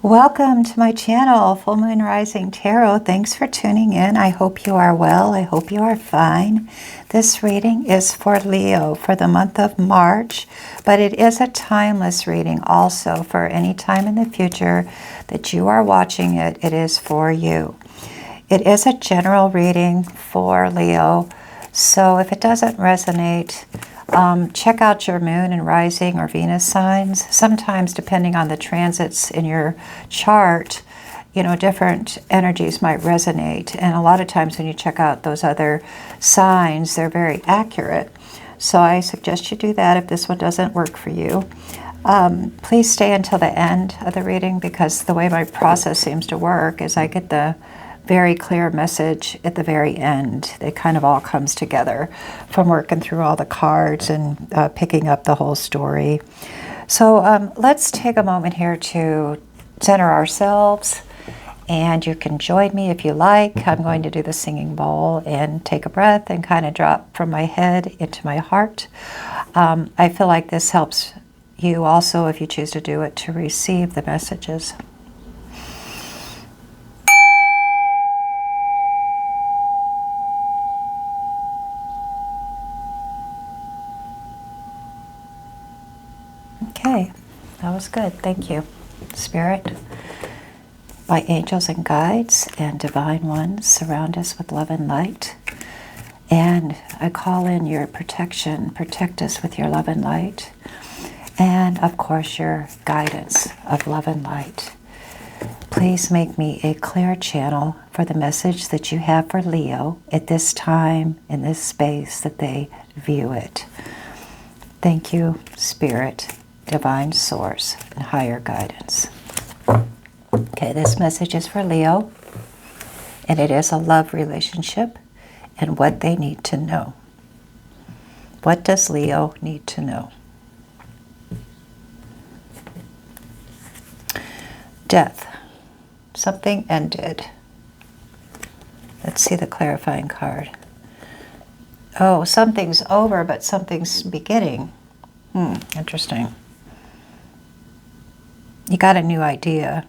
Welcome to my channel, Full Moon Rising Tarot. Thanks for tuning in. I hope you are well. I hope you are fine. This reading is for Leo for the month of March, but it is a timeless reading also for any time in the future that you are watching it. It is for you. It is a general reading for Leo, so if it doesn't resonate, check out your moon and rising or Venus signs. Sometimes, depending on the transits in your chart, different energies might resonate. And a lot of times when you check out those other signs, they're very accurate. So I suggest you do that if this one doesn't work for you. Please stay until the end of the reading, because the way my process seems to work is I get the very clear message at the very end. It kind of all comes together from working through all the cards and picking up the whole story. So let's take a moment here to center ourselves, and you can join me if you like. I'm going to do the singing bowl and take a breath and kind of drop from my head into my heart. I feel like this helps you also, if you choose to do it, to receive the messages. Okay, that was good. Thank you, Spirit. My angels and guides and divine ones, surround us with love and light. And I call in your protection. Protect us with your love and light. And of course, your guidance of love and light. Please make me a clear channel for the message that you have for Leo at this time, in this space that they view it. Thank you, Spirit, divine source, and higher guidance. Okay, this message is for Leo, and it is a love relationship and what they need to know. What does Leo need to know? Death. Something ended. Let's see the clarifying card. Oh, something's over, but something's beginning. Interesting. You got a new idea.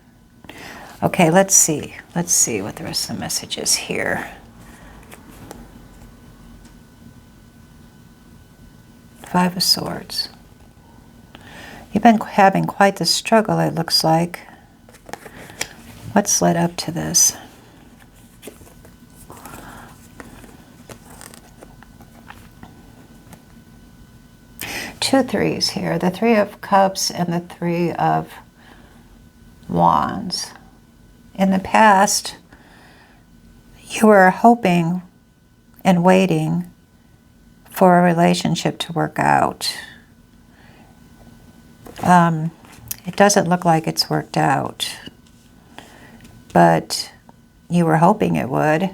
Okay, let's see. Let's see what the rest of the message is here. Five of Swords. You've been having quite the struggle, it looks like. What's led up to this? Two threes here. The Three of Cups and the Three of Wands. In the past, you were hoping and waiting for a relationship to work out. It doesn't look like it's worked out, but you were hoping it would,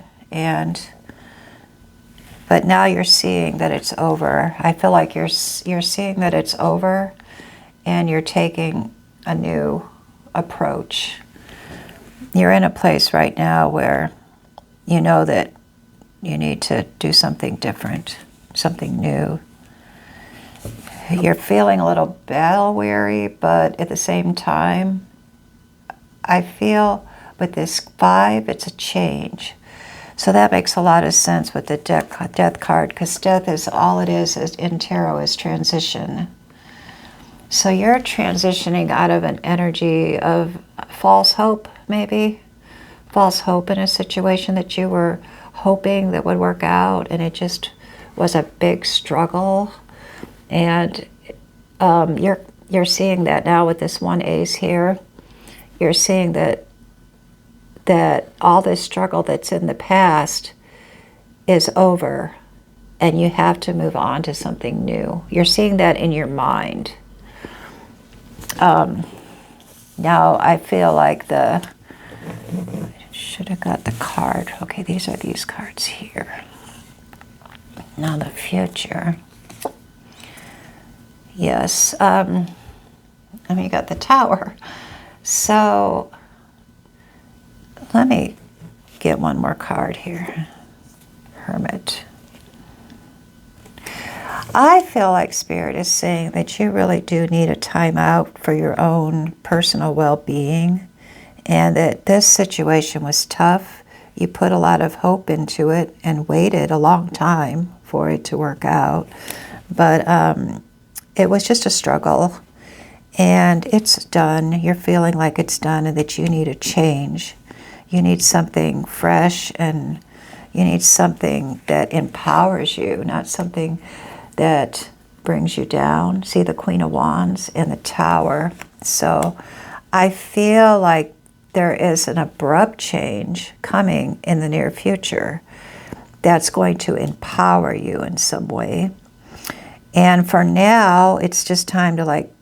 but now you're seeing that it's over. I feel like you're seeing that it's over, and you're taking a new approach. You're in a place right now where you know that you need to do something different, something new. You're feeling a little battle weary, but at the same time, I feel with this 5, it's a change. So that makes a lot of sense with the death card, because death is all it is in tarot is transition. So you're transitioning out of an energy of false hope, maybe. False hope in a situation that you were hoping that would work out, and it just was a big struggle. And you're seeing that now with this one ace here. You're seeing that all this struggle that's in the past is over, and you have to move on to something new. You're seeing that in your mind. Now I feel like should have got the card. Okay, these are these cards here. Now the future. Yes, and you got the Tower. So let me get one more card here. Hermit. I feel like Spirit is saying that you really do need a time out for your own personal well-being. and that this situation was tough. You put a lot of hope into it and waited a long time for it to work out. But it was just a struggle, and it's done. You're feeling like it's done and that you need a change. You need something fresh, and you need something that empowers you, not something that brings you down. See the Queen of Wands and the Tower. So I feel like there is an abrupt change coming in the near future that's going to empower you in some way. And for now, it's just time to like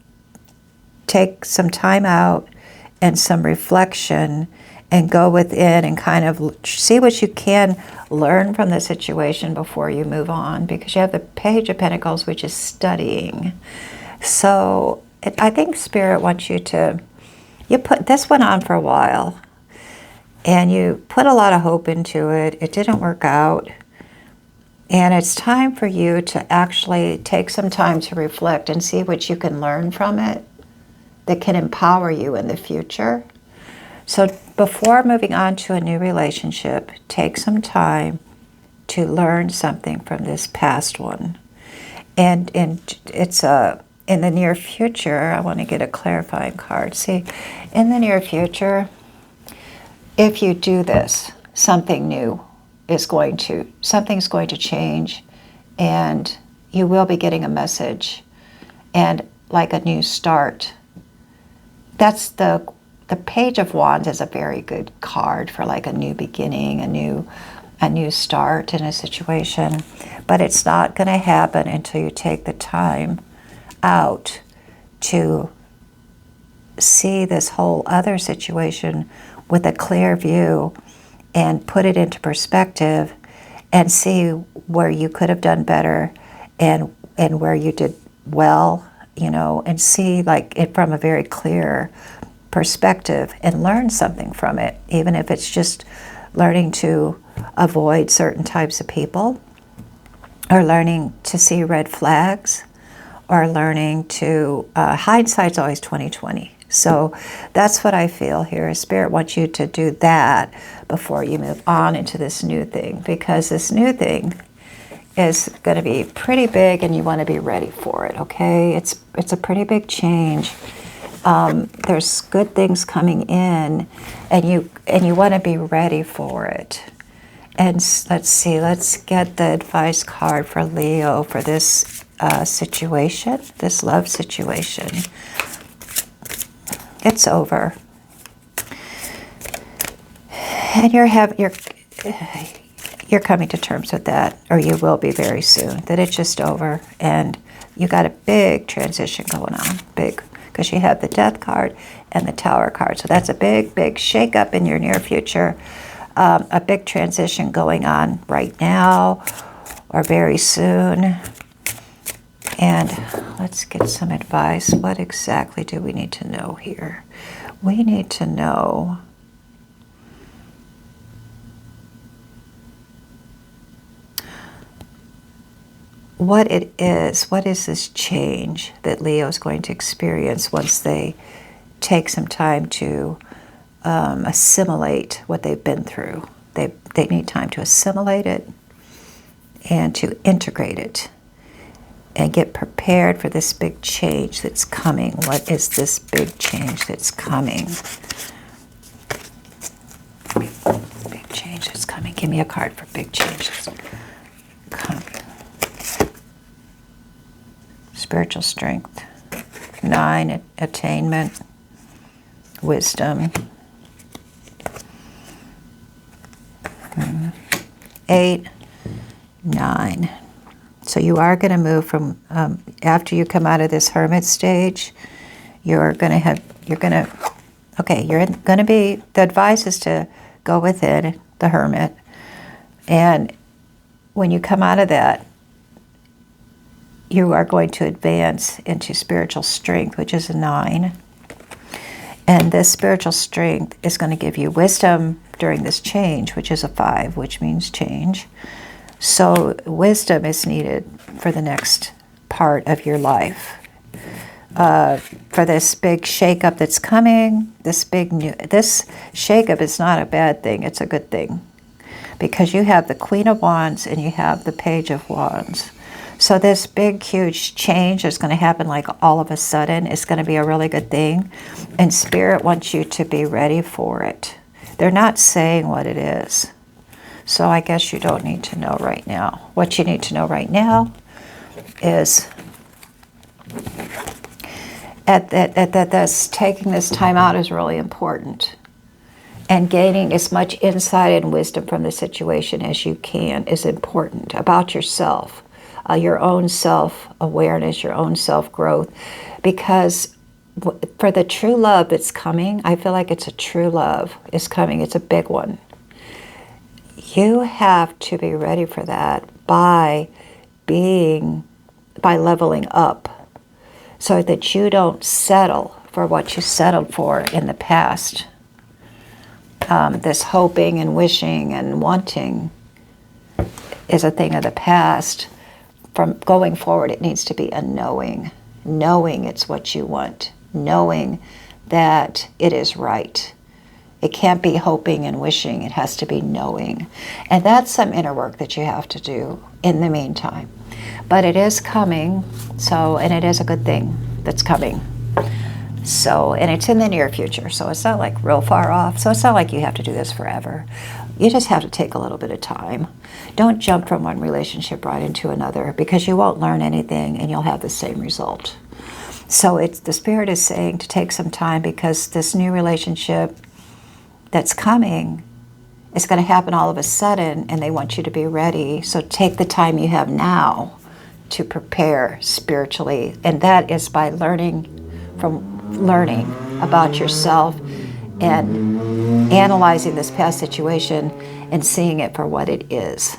take some time out and some reflection and go within and kind of see what you can learn from the situation before you move on, because you have the Page of Pentacles, which is studying. So I think Spirit wants you to, you put this one on for a while and you put a lot of hope into it. It didn't work out. And it's time for you to actually take some time to reflect and see what you can learn from it that can empower you in the future. So before moving on to a new relationship, take some time to learn something from this past one. And it's in the near future, I want to get a clarifying card. See, in the near future, if you do this, something new something's going to change, and you will be getting a message and like a new start. That's the Page of Wands is a very good card for like a new beginning, a new start in a situation. But it's not going to happen until you take the time out to see this whole other situation with a clear view and put it into perspective and see where you could have done better and where you did well, you know, and see like it from a very clear perspective and learn something from it, even if it's just learning to avoid certain types of people, or learning to see red flags, or learning to, hindsight's always 20/20. So that's what I feel here. Spirit wants you to do that before you move on into this new thing, because this new thing is going to be pretty big and you want to be ready for it, okay? It's a pretty big change. There's good things coming in, and you want to be ready for it. And let's see, let's get the advice card for Leo for this situation, this love situation. It's over, and you're coming to terms with that, or you will be very soon. That it's just over, and you got a big transition going on, big, because you have the Death card and the Tower card. So that's a big shake-up in your near future, a big transition going on right now or very soon. And let's get some advice. What exactly do we need to know here? We need to know what it is. What is this change that Leo is going to experience once they take some time to assimilate what they've been through? They need time to assimilate it and to integrate it and get prepared for this big change that's coming. What is this big change that's coming? Big change that's coming. Give me a card for big change that's coming. Spiritual strength. 9, attainment. Wisdom. 8, 9. So you are going to move from, after you come out of this hermit stage, you're going to be, the advice is to go within the hermit. And when you come out of that, you are going to advance into spiritual strength, which is a 9. And this spiritual strength is going to give you wisdom during this change, which is a 5, which means change. So wisdom is needed for the next part of your life. for this big shakeup that's coming. This shakeup is not a bad thing. It's a good thing, because you have the Queen of Wands and you have the Page of Wands. So this big, huge change is going to happen like all of a sudden. It's going to be a really good thing. And Spirit wants you to be ready for it. They're not saying what it is. So I guess you don't need to know right now. What you need to know right now is taking this time out is really important. And gaining as much insight and wisdom from the situation as you can is important about yourself. Your own self-awareness, your own self-growth. Because for the true love that's coming, I feel like it's a true love is coming. It's a big one. You have to be ready for that by leveling up, so that you don't settle for what you settled for in the past. This hoping and wishing and wanting is a thing of the past. From going forward, it needs to be a knowing. Knowing it's what you want. Knowing that it is right. It can't be hoping and wishing. It has to be knowing. And that's some inner work that you have to do in the meantime. But it is coming, and it is a good thing that's coming. So, and it's in the near future, so it's not like real far off. So it's not like you have to do this forever. You just have to take a little bit of time. Don't jump from one relationship right into another, because you won't learn anything and you'll have the same result. So the Spirit is saying to take some time, because this new relationship that's coming is going to happen all of a sudden, and they want you to be ready. So take the time you have now to prepare spiritually. And that is by learning about yourself and analyzing this past situation and seeing it for what it is,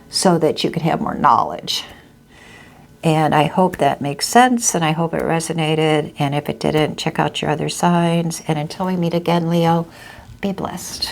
so that you can have more knowledge. And I hope that makes sense, and I hope it resonated. And if it didn't, check out your other signs. And until we meet again, Leo, be blessed.